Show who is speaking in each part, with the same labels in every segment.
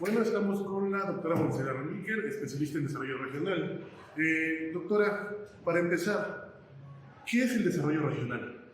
Speaker 1: Bueno, estamos con la doctora Montserrat Níquer, especialista en desarrollo regional. Doctora, para empezar, ¿qué es el desarrollo regional?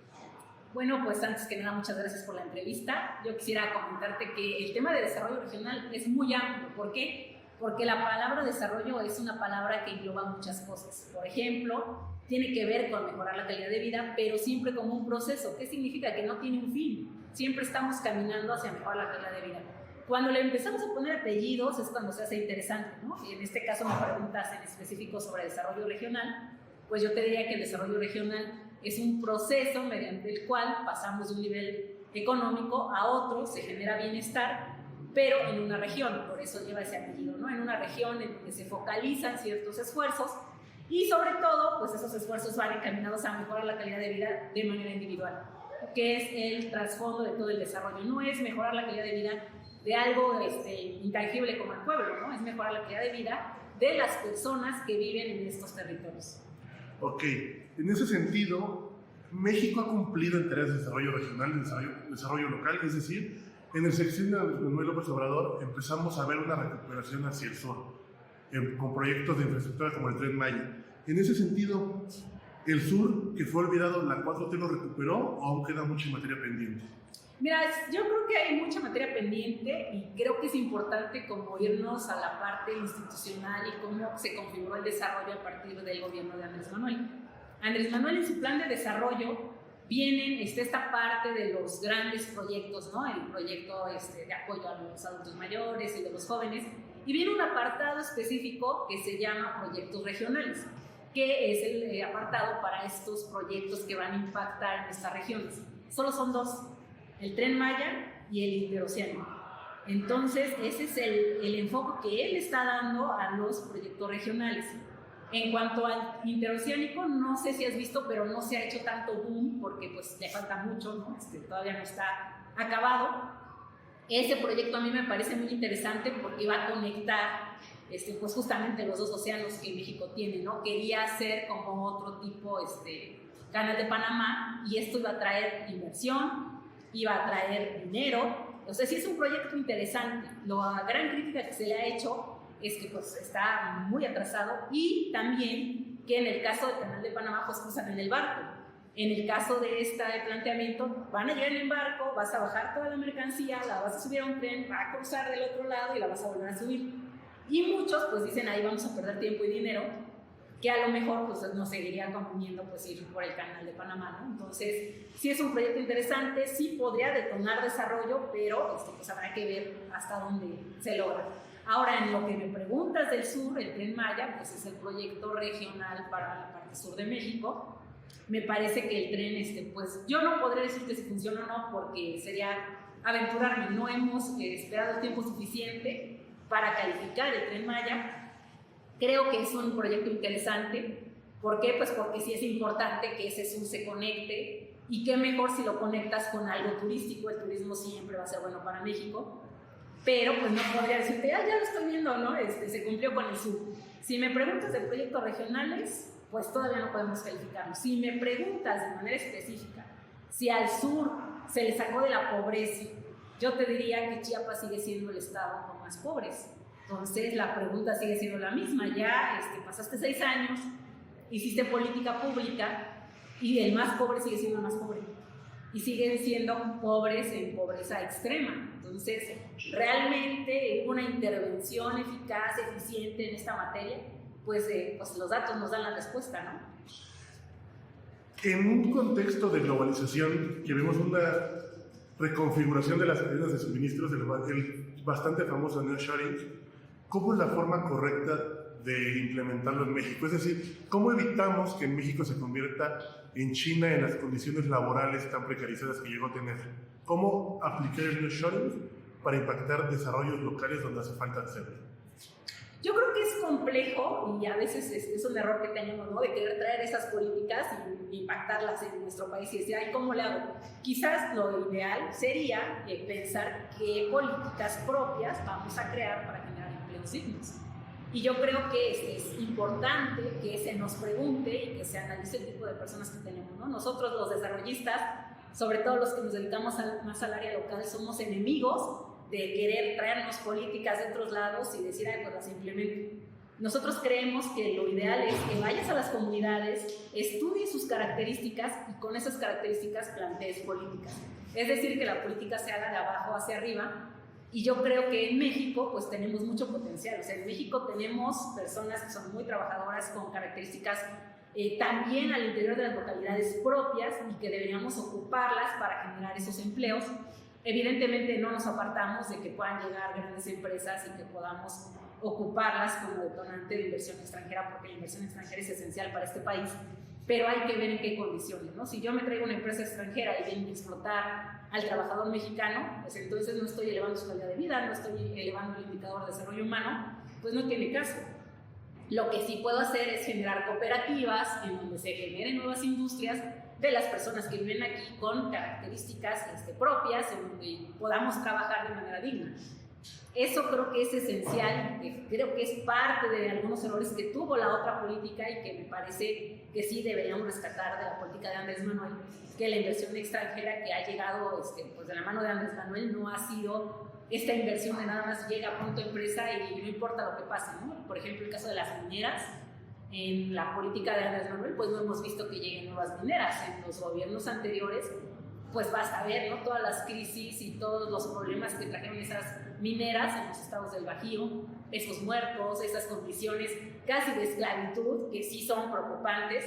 Speaker 2: Bueno, pues antes que nada, muchas gracias por la entrevista. Yo quisiera comentarte que el tema de desarrollo regional es muy amplio. ¿Por qué? Porque la palabra desarrollo es una palabra que engloba muchas cosas. Por ejemplo, tiene que ver con mejorar la calidad de vida, pero siempre como un proceso. ¿Qué significa? Que no tiene un fin. Siempre estamos caminando hacia mejorar la calidad de vida. Cuando le empezamos a poner apellidos es cuando se hace interesante, ¿no? Y en este caso me preguntas en específico sobre desarrollo regional, pues yo te diría que el desarrollo regional es un proceso mediante el cual pasamos de un nivel económico a otro, se genera bienestar, pero en una región, por eso lleva ese apellido, ¿no? En una región en donde se focalizan ciertos esfuerzos y sobre todo, pues esos esfuerzos van encaminados a mejorar la calidad de vida de manera individual, que es el trasfondo de todo el desarrollo. No es mejorar la calidad de vida de algo intangible como el pueblo, ¿no? Es mejorar la calidad de vida de las personas que viven en estos territorios.
Speaker 1: Ok, en ese sentido, México ha cumplido en tareas de desarrollo regional, de desarrollo local, es decir, en el sexenio de Manuel López Obrador empezamos a ver una recuperación hacia el sur, con proyectos de infraestructura como el Tren Maya. En ese sentido, ¿el sur, que fue olvidado, la 4T lo recuperó o aún queda mucha materia pendiente?
Speaker 2: Mira, yo creo que hay mucha materia pendiente y creo que es importante como irnos a la parte institucional y cómo se configuró el desarrollo a partir del gobierno de Andrés Manuel. Andrés Manuel en su plan de desarrollo está esta parte de los grandes proyectos, ¿no? El proyecto de apoyo a los adultos mayores y de los jóvenes, y viene un apartado específico que se llama proyectos regionales, que es el apartado para estos proyectos que van a impactar en estas regiones. Solo son dos: el Tren Maya y el Interoceánico. Entonces, ese es el enfoque que él está dando a los proyectos regionales. En cuanto al Interoceánico, no sé si has visto, pero no se ha hecho tanto boom porque pues le falta mucho, ¿no? Todavía no está acabado. Ese proyecto a mí me parece muy interesante porque va a conectar pues justamente los dos océanos que México tiene, ¿no? Quería ser como otro tipo Canal de Panamá, y esto iba a traer inversión, iba a traer dinero. O sea, sí es un proyecto interesante. La gran crítica que se le ha hecho es que pues está muy atrasado, y también que en el caso del Canal de Panamá pues cruzan en el barco. En el caso de este planteamiento, van a llegar en barco, vas a bajar toda la mercancía, la vas a subir a un tren, va a cruzar del otro lado y la vas a volver a subir. Y muchos pues dicen, ahí vamos a perder tiempo y dinero, que a lo mejor pues nos seguiría conveniendo pues ir por el Canal de Panamá, ¿no? Entonces, sí es un proyecto interesante, sí podría detonar desarrollo, pero pues habrá que ver hasta dónde se logra. Ahora, en lo que me preguntas del sur, el Tren Maya, pues es el proyecto regional para la parte sur de México. Me parece que el tren, pues yo no podré decir que si funciona o no, porque sería aventurarme. No hemos esperado el tiempo suficiente para calificar el Tren Maya. Creo que es un proyecto interesante. ¿Por qué? Pues porque sí es importante que ese sur se conecte, y qué mejor si lo conectas con algo turístico. El turismo siempre va a ser bueno para México, pero pues no podría decirte, ya lo estoy viendo, ¿no? Se cumplió con el sur. Si me preguntas de proyectos regionales, pues todavía no podemos calificarlo. Si me preguntas de manera específica si al sur se le sacó de la pobreza, yo te diría que Chiapas sigue siendo el estado con más pobres. Entonces la pregunta sigue siendo la misma. Ya pasaste 6 años, hiciste política pública, y el más pobre sigue siendo el más pobre, y siguen siendo pobres en pobreza extrema. Entonces, realmente una intervención eficaz, eficiente en esta materia, pues los datos nos dan la respuesta, ¿no?
Speaker 1: En un contexto de globalización, que vemos una reconfiguración de las cadenas de suministros, el bastante famoso nearshoring, ¿cómo es la forma correcta de implementarlo en México? Es decir, ¿cómo evitamos que en México se convierta en China en las condiciones laborales tan precarizadas que llegó a tener? ¿Cómo aplicar el nearshoring para impactar desarrollos locales donde hace falta hacerlo?
Speaker 2: Yo creo que es complejo, y a veces es un error que tenemos, ¿no? De querer traer esas políticas y impactarlas en nuestro país y decir, ay, ¿cómo le hago? Quizás lo ideal sería pensar qué políticas propias vamos a crear para generar empleos dignos. Y yo creo que es importante que se nos pregunte y que se analice el tipo de personas que tenemos, ¿no? Nosotros los desarrollistas, sobre todo los que nos dedicamos más al área local, somos enemigos de querer traernos políticas de otros lados y decir, ay, pues las implemento. Nosotros creemos que lo ideal es que vayas a las comunidades, estudies sus características y con esas características plantees políticas. Es decir, que la política se haga de abajo hacia arriba. Y yo creo que en México pues tenemos mucho potencial. O sea, en México tenemos personas que son muy trabajadoras con características también al interior de las localidades propias y que deberíamos ocuparlas para generar esos empleos. Evidentemente no nos apartamos de que puedan llegar grandes empresas y que podamos ocuparlas como detonante de inversión extranjera, porque la inversión extranjera es esencial para este país, pero hay que ver en qué condiciones, ¿no? Si yo me traigo una empresa extranjera y viene a explotar al trabajador mexicano, pues entonces no estoy elevando su calidad de vida, no estoy elevando el indicador de desarrollo humano, pues no tiene caso. Lo que sí puedo hacer es generar cooperativas en donde se generen nuevas industrias de las personas que viven aquí con características propias, en donde podamos trabajar de manera digna. Eso creo que es esencial, creo que es parte de algunos errores que tuvo la otra política y que me parece que sí deberíamos rescatar de la política de Andrés Manuel, que la inversión extranjera que ha llegado pues de la mano de Andrés Manuel no ha sido esta inversión de nada más llega a punto empresa y no importa lo que pase, ¿no? Por ejemplo, el caso de las mineras, en la política de Andrés Manuel, pues no hemos visto que lleguen nuevas mineras. En los gobiernos anteriores, pues basta ver, ¿no? Todas las crisis y todos los problemas que trajeron esas mineras en los estados del Bajío, esos muertos, esas condiciones casi de esclavitud que sí son preocupantes.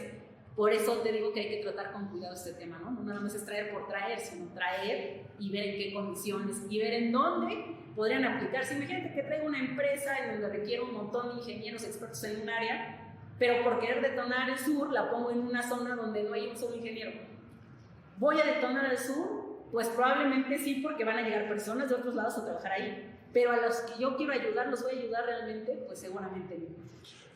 Speaker 2: Por eso te digo que hay que tratar con cuidado este tema, ¿no? No nada más es traer por traer, sino traer y ver en qué condiciones y ver en dónde podrían aplicarse. Imagínate que traigo una empresa en donde requiero un montón de ingenieros expertos en un área, pero por querer detonar el sur la pongo en una zona donde no hay un solo ingeniero. ¿Voy a detonar el sur? Pues probablemente sí, porque van a llegar personas de otros lados a trabajar ahí, pero a los que yo quiero ayudar, ¿los voy a ayudar realmente? Pues seguramente no.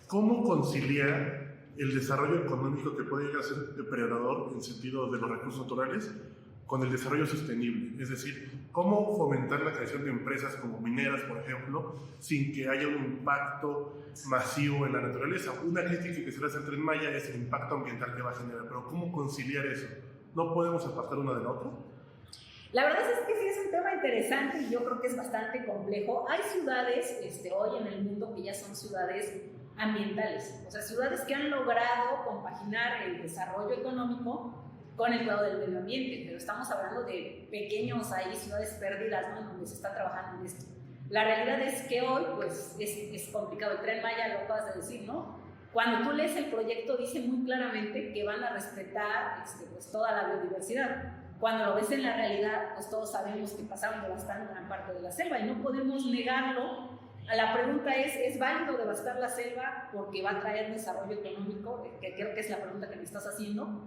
Speaker 1: ¿Cómo conciliar el desarrollo económico que puede llegar a ser depredador en sentido de los recursos naturales con el desarrollo sostenible? Es decir, ¿cómo fomentar la creación de empresas como mineras, por ejemplo, sin que haya un impacto masivo en la naturaleza? Una crítica que se le hace al Tren Maya es el impacto ambiental que va a generar, pero ¿cómo conciliar eso? ¿No podemos apartar una de la otra?
Speaker 2: La verdad es que sí es un tema interesante y yo creo que es bastante complejo. Hay ciudades hoy en el mundo que ya son ciudades ambientales, o sea, ciudades que han logrado compaginar el desarrollo económico con el cuidado del medio ambiente, pero estamos hablando de pequeños ahí, ciudades perdidas, ¿no? Donde se está trabajando en esto. La realidad es que hoy, pues, es complicado. El Tren Maya, lo acabas de decir, ¿no? Cuando tú lees el proyecto, dice muy claramente que van a respetar pues, toda la biodiversidad. Cuando lo ves en la realidad, pues todos sabemos que pasaron devastando gran parte de la selva y no podemos negarlo. La pregunta es válido devastar la selva porque va a traer desarrollo económico? Que creo que es la pregunta que me estás haciendo.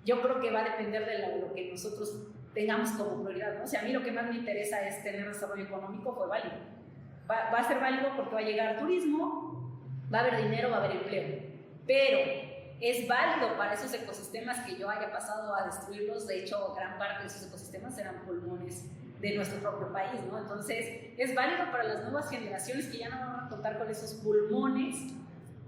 Speaker 2: Yo creo que va a depender de lo que nosotros tengamos como prioridad, ¿no? O sea, a mí lo que más me interesa es tener desarrollo económico, pues válido. Va a ser válido porque va a llegar turismo, va a haber dinero, va a haber empleo. Pero es válido para esos ecosistemas que yo haya pasado a destruirlos. De hecho, gran parte de esos ecosistemas eran pulmones de nuestro propio país, ¿no? Entonces, es válido para las nuevas generaciones que ya no van a contar con esos pulmones,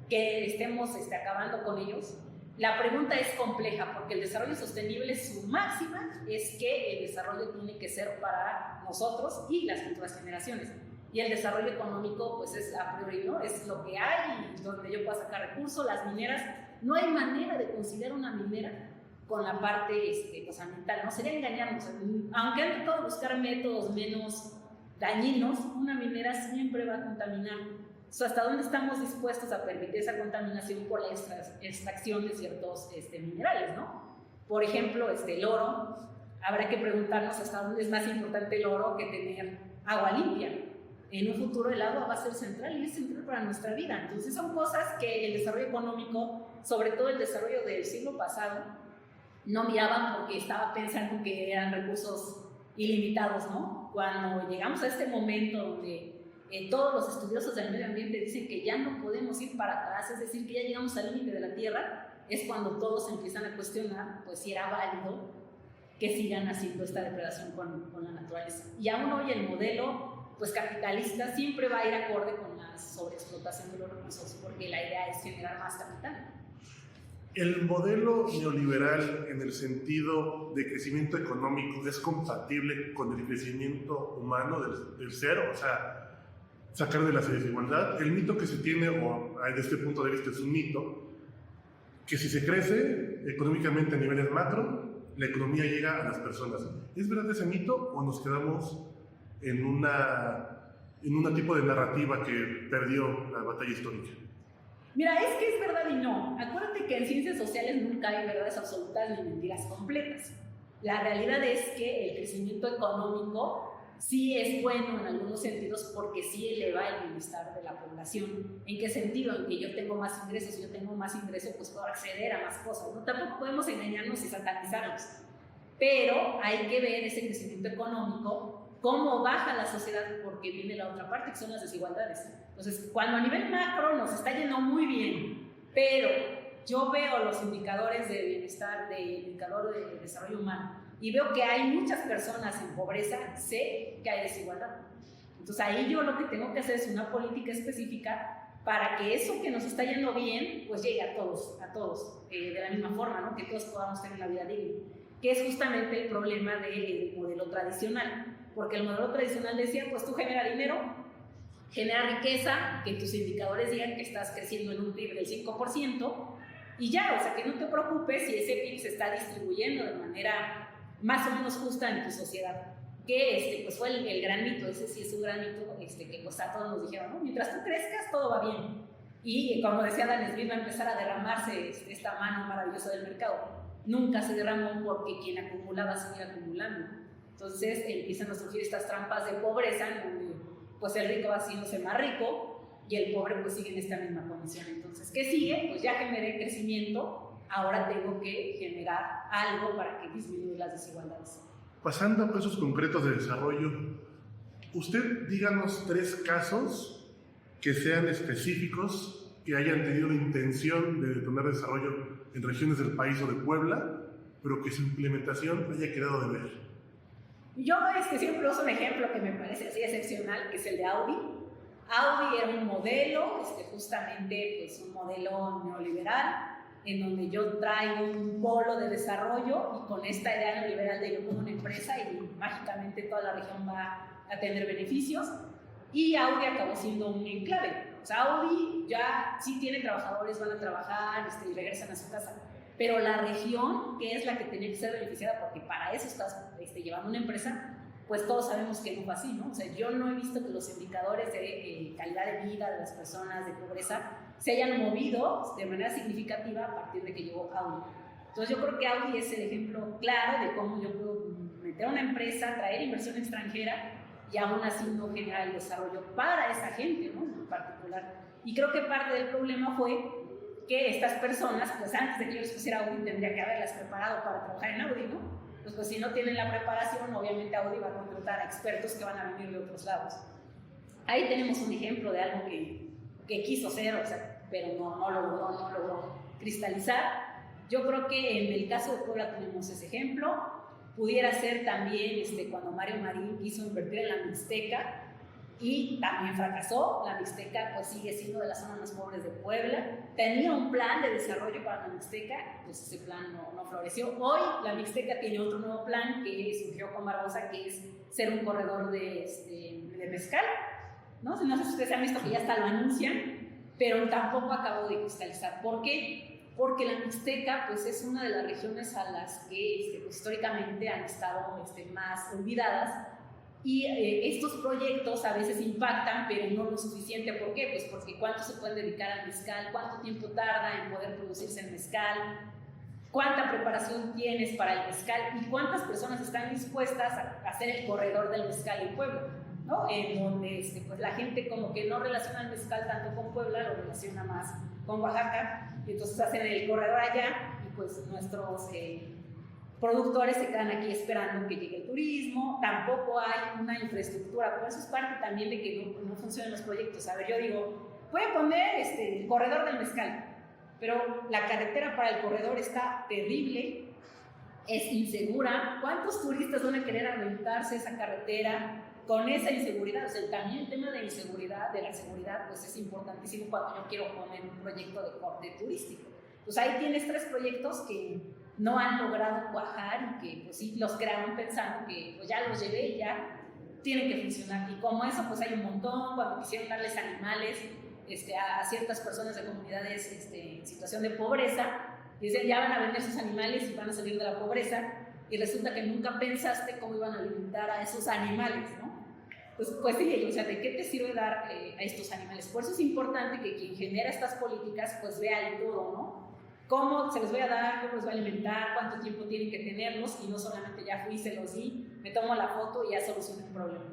Speaker 2: que estemos acabando con ellos. La pregunta es compleja porque el desarrollo sostenible, su máxima es que el desarrollo tiene que ser para nosotros y las futuras generaciones. Y el desarrollo económico, pues es a priori, ¿no? Es lo que hay y donde yo pueda sacar recursos. Las mineras, no hay manera de conciliar una minera con la parte pues, ambiental, ¿no? Sería engañarnos. Aunque han tratado de buscar métodos menos dañinos, una minera siempre va a contaminar. O sea, ¿hasta dónde estamos dispuestos a permitir esa contaminación por la extracción de ciertos minerales, ¿no? Por ejemplo, el oro. Habrá que preguntarnos hasta dónde es más importante el oro que tener agua limpia. En un futuro el agua va a ser central y es central para nuestra vida. Entonces son cosas que el desarrollo económico, sobre todo el desarrollo del siglo pasado, no miraban porque estaba pensando que eran recursos ilimitados, ¿no? Cuando llegamos a este momento donde todos los estudiosos del medio ambiente dicen que ya no podemos ir para atrás, es decir, que ya llegamos al límite de la Tierra, es cuando todos empiezan a cuestionar pues si era válido que sigan haciendo esta depredación con la naturaleza. Y aún hoy el modelo pues capitalista siempre va a ir acorde con la sobreexplotación de los recursos, porque la idea es generar más capital.
Speaker 1: ¿El modelo neoliberal en el sentido de crecimiento económico es compatible con el crecimiento humano del ser? O sea, sacar de la desigualdad. El mito que se tiene, o desde este punto de vista es un mito, que si se crece económicamente a niveles macro, la economía llega a las personas. ¿Es verdad ese mito o nos quedamos en un tipo de narrativa que perdió la batalla histórica?
Speaker 2: Mira, es que es verdad y no. Acuérdate que en ciencias sociales nunca hay verdades absolutas ni mentiras completas. La realidad es que el crecimiento económico sí es bueno en algunos sentidos porque sí eleva el bienestar de la población. ¿En qué sentido? En que yo tengo más ingresos, si yo tengo más ingresos, pues puedo acceder a más cosas, ¿no? Tampoco podemos engañarnos y satanizarnos, pero hay que ver ese crecimiento económico, cómo baja la sociedad, porque viene la otra parte, que son las desigualdades. Entonces, cuando a nivel macro nos está yendo muy bien, pero yo veo los indicadores de bienestar, del indicador de desarrollo humano, y veo que hay muchas personas en pobreza, sé que hay desigualdad. Entonces ahí yo lo que tengo que hacer es una política específica para que eso que nos está yendo bien, pues llegue a todos, de la misma forma, ¿no? Que todos podamos tener una vida digna, que es justamente el problema del modelo tradicional, porque el modelo tradicional decía, pues tú genera dinero, genera riqueza, que tus indicadores digan que estás creciendo en un PIB del 5%, y ya, o sea, que no te preocupes si ese PIB se está distribuyendo de manera más o menos justa en tu sociedad, que pues fue el gran mito. Ese sí es un gran mito, que pues a todos nos dijeron, ¿no? Mientras tú crezcas todo va bien, y como decía Adam Smith, va a empezar a derramarse esta mano maravillosa del mercado. Nunca se derramó porque quien acumulaba seguía acumulando. Entonces empiezan a surgir estas trampas de pobreza en donde pues el rico va haciéndose más rico y el pobre pues sigue en esta misma condición. Entonces, ¿qué sigue? Pues ya generé crecimiento, ahora tengo que generar algo para que disminuya las desigualdades.
Speaker 1: Pasando a casos concretos de desarrollo, usted díganos 3 casos que sean específicos, que hayan tenido la intención de detonar desarrollo en regiones del país o de Puebla, pero que su implementación haya quedado de ver.
Speaker 2: Yo siempre uso un ejemplo que me parece así excepcional, que es el de Audi. Audi era un modelo, justamente pues un modelo neoliberal, en donde yo traigo un polo de desarrollo y con esta idea neoliberal de yo como una empresa y mágicamente toda la región va a tener beneficios, y Audi acabó siendo un enclave. O sea, Audi ya sí tiene trabajadores, van a trabajar y regresan a su casa, pero la región, que es la que tenía que ser beneficiada, porque para eso estás llevando una empresa, pues todos sabemos que no fue así, ¿no? O sea, yo no he visto que los indicadores de calidad de vida de las personas, de pobreza, se hayan movido de manera significativa a partir de que llegó Audi. Entonces yo creo que Audi es el ejemplo claro de cómo yo puedo meter una empresa, traer inversión extranjera y aún así no generar el desarrollo para esa gente, ¿no? En particular. Y creo que parte del problema fue que estas personas, pues antes de que yo les pusiera Audi, tendría que haberlas preparado para trabajar en Audi, ¿no? Pues si no tienen la preparación, obviamente Audi va a contratar a expertos que van a venir de otros lados. Ahí tenemos un ejemplo de algo que quiso ser, o sea, pero no logró cristalizar. Yo creo que en el caso de Puebla tenemos ese ejemplo. Pudiera ser también cuando Mario Marín quiso invertir en la Mixteca y también fracasó. La Mixteca pues sigue siendo de las zonas más pobres de Puebla. Tenía un plan de desarrollo para la Mixteca, pues ese plan no floreció. Hoy la Mixteca tiene otro nuevo plan que surgió con Barbosa, que es ser un corredor de mezcal, ¿no? No sé si ustedes han visto que ya hasta lo anuncian, pero tampoco acabó de cristalizar. ¿Por qué? Porque la Mixteca pues, es una de las regiones a las que pues, históricamente han estado más olvidadas, y estos proyectos a veces impactan, pero no lo suficiente. ¿Por qué? Pues porque ¿cuánto se puede dedicar al mezcal? ¿Cuánto tiempo tarda en poder producirse el mezcal? ¿Cuánta preparación tienes para el mezcal? ¿Y cuántas personas están dispuestas a hacer el corredor del mezcal en Puebla? ¿No? En donde pues, la gente como que no relaciona el mezcal tanto con Puebla, lo relaciona más con Oaxaca, y entonces hacen el corredor allá, y pues nuestros productores se quedan aquí esperando que llegue el turismo. Tampoco hay una infraestructura, por eso es parte también de que no funcionan los proyectos. A ver, yo digo, voy a poner el corredor del mezcal, pero la carretera para el corredor está terrible, es insegura. ¿Cuántos turistas van a querer aventarse esa carretera con esa inseguridad? O sea, también el tema de inseguridad, de la seguridad, pues es importantísimo cuando yo quiero poner un proyecto de corte turístico. pues ahí tienes 3 proyectos que no han logrado cuajar y que pues sí los crearon pensando que pues ya los llevé y ya tienen que funcionar. Y como eso, pues hay un montón. Cuando quisieron darles animales a ciertas personas de comunidades en situación de pobreza, dicen ya van a vender sus animales y van a salir de la pobreza, y resulta que nunca pensaste cómo iban a alimentar a esos animales, ¿no? Pues sí, o sea, ¿de qué te sirve dar a estos animales? Por eso es importante que quien genera estas políticas pues vea el todo, ¿no? Cómo se les voy a dar, cómo les voy a alimentar, cuánto tiempo tienen que tenerlos, y no solamente ya fui, se los di, me tomo la foto y ya solucioné el problema.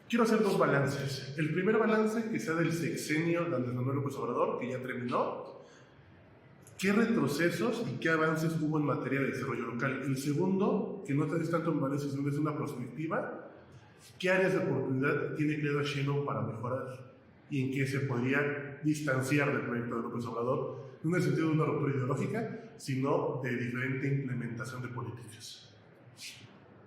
Speaker 1: Quiero hacer 2 balances. El primer balance, que sea del sexenio de Andrés Manuel López Obrador, que ya terminó. ¿Qué retrocesos y qué avances hubo en materia de desarrollo local? El segundo, que no es tanto un balance, sino es una perspectiva. ¿Qué áreas de oportunidad tiene Claudia Sheinbaum para mejorar? ¿Y en qué se podría distanciar del proyecto de López Obrador? No en el sentido de una ruptura ideológica, sino de diferente implementación de políticas.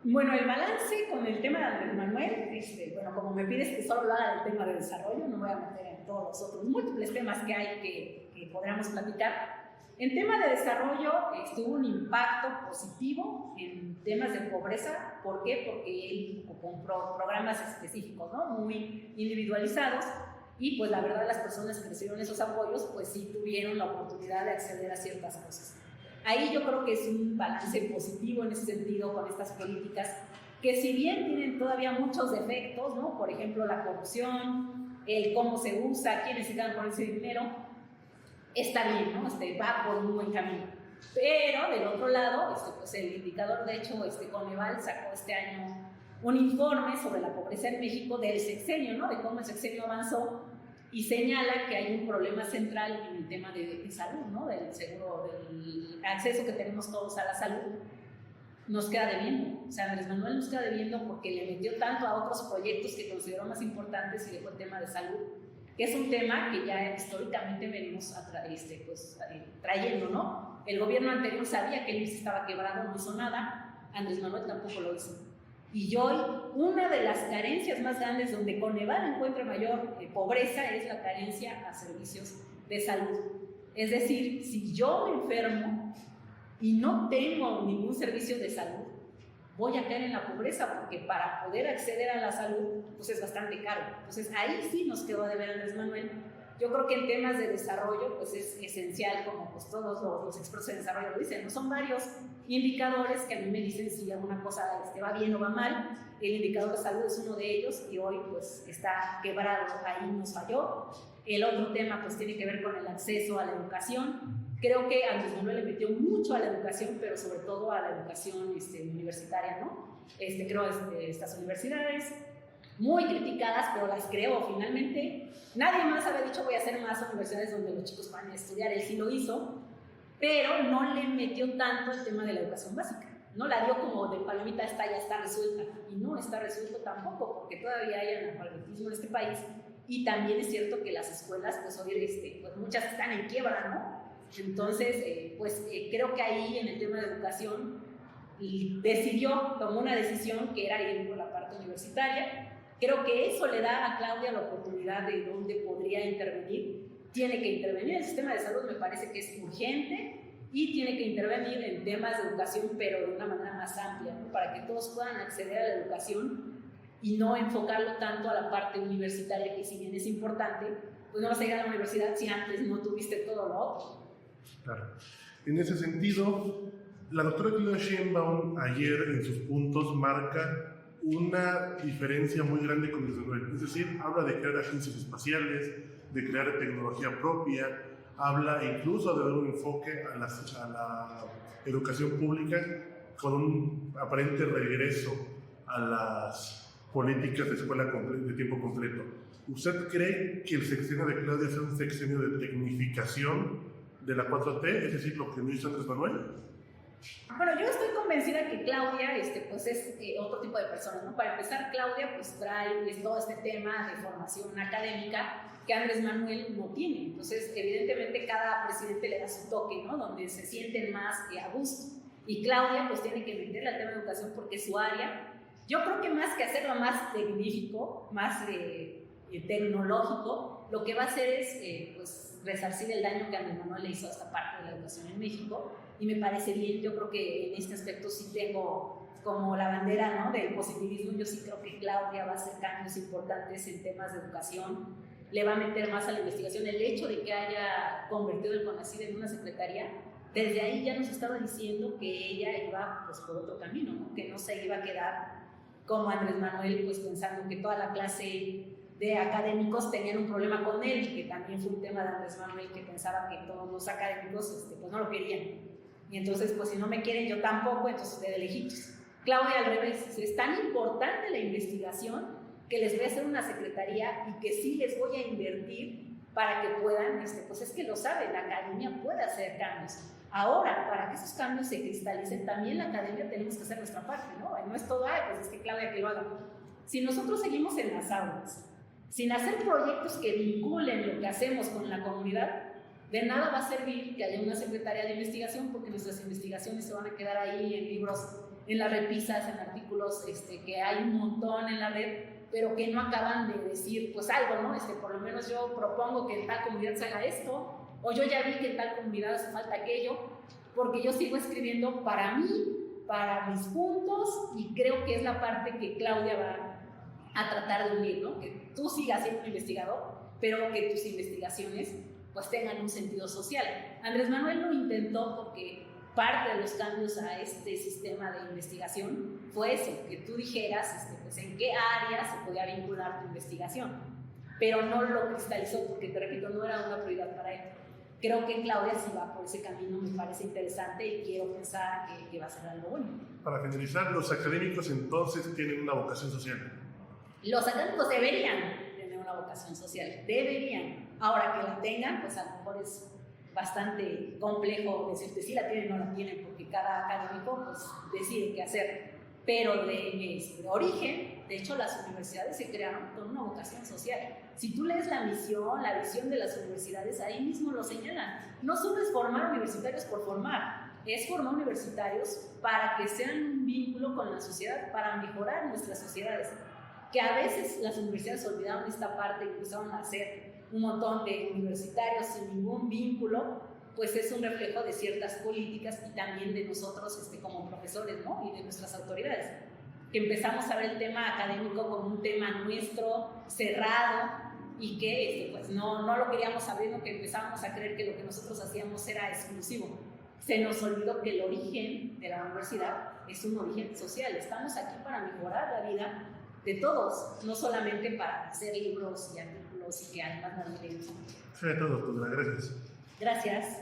Speaker 2: Bueno, el balance con el tema de Andrés Manuel, bueno, como me pides que solo lo haga del tema de desarrollo, no voy a meter en todos los otros múltiples temas que hay que podríamos platicar. En tema de desarrollo, hubo un impacto positivo en temas de pobreza. ¿Por qué? Porque él compró programas específicos, ¿no? Muy individualizados, y pues la verdad las personas que recibieron esos apoyos pues sí tuvieron la oportunidad de acceder a ciertas cosas. Ahí yo creo que es un balance positivo en ese sentido con estas políticas, que si bien tienen todavía muchos defectos, ¿no? Por ejemplo, la corrupción, el cómo se usa, quiénes se quedan con ese dinero, está bien, ¿no? Va por un buen camino. Pero del otro lado, pues el indicador, de hecho, Coneval sacó este año un informe sobre la pobreza en México del sexenio, ¿no? De cómo el sexenio avanzó, y señala que hay un problema central en el tema de salud, ¿no? Del seguro, del acceso que tenemos todos a la salud. Nos queda debiendo. O sea, Andrés Manuel nos queda debiendo porque le metió tanto a otros proyectos que consideró más importantes y dejó el tema de salud, que es un tema que ya históricamente venimos trayendo, ¿no? El gobierno anterior sabía que el IMSS estaba quebrado, no hizo nada. Andrés Manuel tampoco lo hizo. Y hoy, una de las carencias más grandes donde Coneval encuentra mayor pobreza es la carencia a servicios de salud. Es decir, si yo me enfermo y no tengo ningún servicio de salud, voy a caer en la pobreza, porque para poder acceder a la salud pues es bastante caro. Entonces ahí sí nos quedó de ver Andrés Manuel. Yo creo que en temas de desarrollo pues es esencial, como pues todos los expertos en desarrollo lo dicen, ¿no? Son varios indicadores que a mí me dicen si alguna cosa va bien o va mal. El indicador de salud es uno de ellos, y hoy pues está quebrado, ahí nos falló. El otro tema pues tiene que ver con el acceso a la educación. Creo que Andrés Manuel le metió mucho a la educación, pero sobre todo a la educación universitaria, ¿no? Creo estas universidades muy criticadas, pero las creó finalmente. Nadie más había dicho voy a hacer más universidades donde los chicos van a estudiar, él sí lo hizo, pero no le metió tanto el tema de la educación básica. No la dio como de palomita, ya está resuelta, y no está resuelto tampoco, porque todavía hay analfabetismo en este país, y también es cierto que las escuelas, pues hoy pues muchas están en quiebra, ¿no? Entonces, creo que ahí en el tema de educación tomó una decisión que era ir por la parte universitaria. Creo que eso le da a Claudia la oportunidad de dónde podría intervenir. Tiene que intervenir. El sistema de salud me parece que es urgente, y tiene que intervenir en temas de educación, pero de una manera más amplia, ¿no? Para que todos puedan acceder a la educación y no enfocarlo tanto a la parte universitaria, que si bien es importante, pues no vas a ir a la universidad si antes no tuviste todo lo otro.
Speaker 1: Claro. En ese sentido, la doctora Claudia Sheinbaum ayer en sus puntos marca una diferencia muy grande con Andrés Manuel. Es decir, habla de crear agencias espaciales, de crear tecnología propia, habla incluso de dar un enfoque a la educación pública con un aparente regreso a las políticas de escuela de tiempo completo. ¿Usted cree que el sexenio de Claudia sea un sexenio de tecnificación de la 4T, es decir, lo que no hizo Andrés Manuel?
Speaker 2: Bueno, yo estoy convencida que Claudia pues es otro tipo de persona, ¿no? Para empezar, Claudia pues trae todo este tema de formación académica que Andrés Manuel no tiene. Entonces, evidentemente, cada presidente le da su toque, ¿no? Donde se sienten más a gusto. Y Claudia pues tiene que meterle al tema de educación porque es su área. Yo creo que más que hacerlo más tecnológico, lo que va a hacer es pues, resarcir el daño que Andrés Manuel le hizo a esta parte de la educación en México, y me parece bien. Yo creo que en este aspecto sí tengo como la bandera, ¿no?, del positivismo. Yo sí creo que Claudia va a hacer cambios importantes en temas de educación, le va a meter más a la investigación. El hecho de que haya convertido el CONACYT en una secretaría, desde ahí ya nos estaba diciendo que ella iba pues, por otro camino, ¿no?, que no se iba a quedar como Andrés Manuel, pues pensando que toda la clase de académicos tenían un problema con él, que también fue un tema de Andrés Manuel, que pensaba que todos los académicos pues no lo querían, y entonces pues si no me quieren yo tampoco, entonces de lejitos. Claudia al revés, es tan importante la investigación que les voy a hacer una secretaría y que sí les voy a invertir para que puedan, pues es que lo sabe, la academia puede hacer cambios. Ahora, para que esos cambios se cristalicen, también la academia tenemos que hacer nuestra parte, ¿no? No es todo, pues es que Claudia que lo haga. Si nosotros seguimos en las aulas, sin hacer proyectos que vinculen lo que hacemos con la comunidad, de nada va a servir que haya una secretaría de investigación, porque nuestras investigaciones se van a quedar ahí en libros, en las repisas, en artículos que hay un montón en la red, pero que no acaban de decir pues algo, ¿no? Por lo menos yo propongo que en tal comunidad se haga esto, o yo ya vi que en tal comunidad hace falta aquello, porque yo sigo escribiendo para mí, para mis puntos, y creo que es la parte que Claudia va a tratar de unir, ¿no? Que tú sigas siendo un investigador, pero que tus investigaciones pues tengan un sentido social. Andrés Manuel lo intentó porque parte de los cambios a este sistema de investigación fue eso, que tú dijeras pues, en qué área se podía vincular tu investigación, pero no lo cristalizó porque, te repito, no era una prioridad para él. Creo que Claudia sí va por ese camino, me parece interesante y quiero pensar que va a ser algo bueno.
Speaker 1: Para finalizar, los académicos entonces tienen una vocación social.
Speaker 2: Los académicos deberían tener una vocación social, deberían. Ahora que la tengan, pues a lo mejor es bastante complejo decirte si la tienen o no la tienen, porque cada académico pues, decide qué hacer. Pero de origen, de hecho, las universidades se crearon con una vocación social. Si tú lees la misión, la visión de las universidades, ahí mismo lo señalan. No solo es formar universitarios por formar, es formar universitarios para que sean un vínculo con la sociedad, para mejorar nuestras sociedades. Que a veces las universidades olvidaron esta parte y empezaron a hacer un montón de universitarios sin ningún vínculo, pues es un reflejo de ciertas políticas y también de nosotros como profesores, ¿no? Y de nuestras autoridades, que empezamos a ver el tema académico como un tema nuestro, cerrado, y que pues no lo queríamos abrir, no, que empezamos a creer que lo que nosotros hacíamos era exclusivo. Se nos olvidó que el origen de la universidad es un origen social. Estamos aquí para mejorar la vida de todos, no solamente para hacer libros y artículos y que además nos den.
Speaker 1: Fue todo, doctora. Gracias.
Speaker 2: Gracias.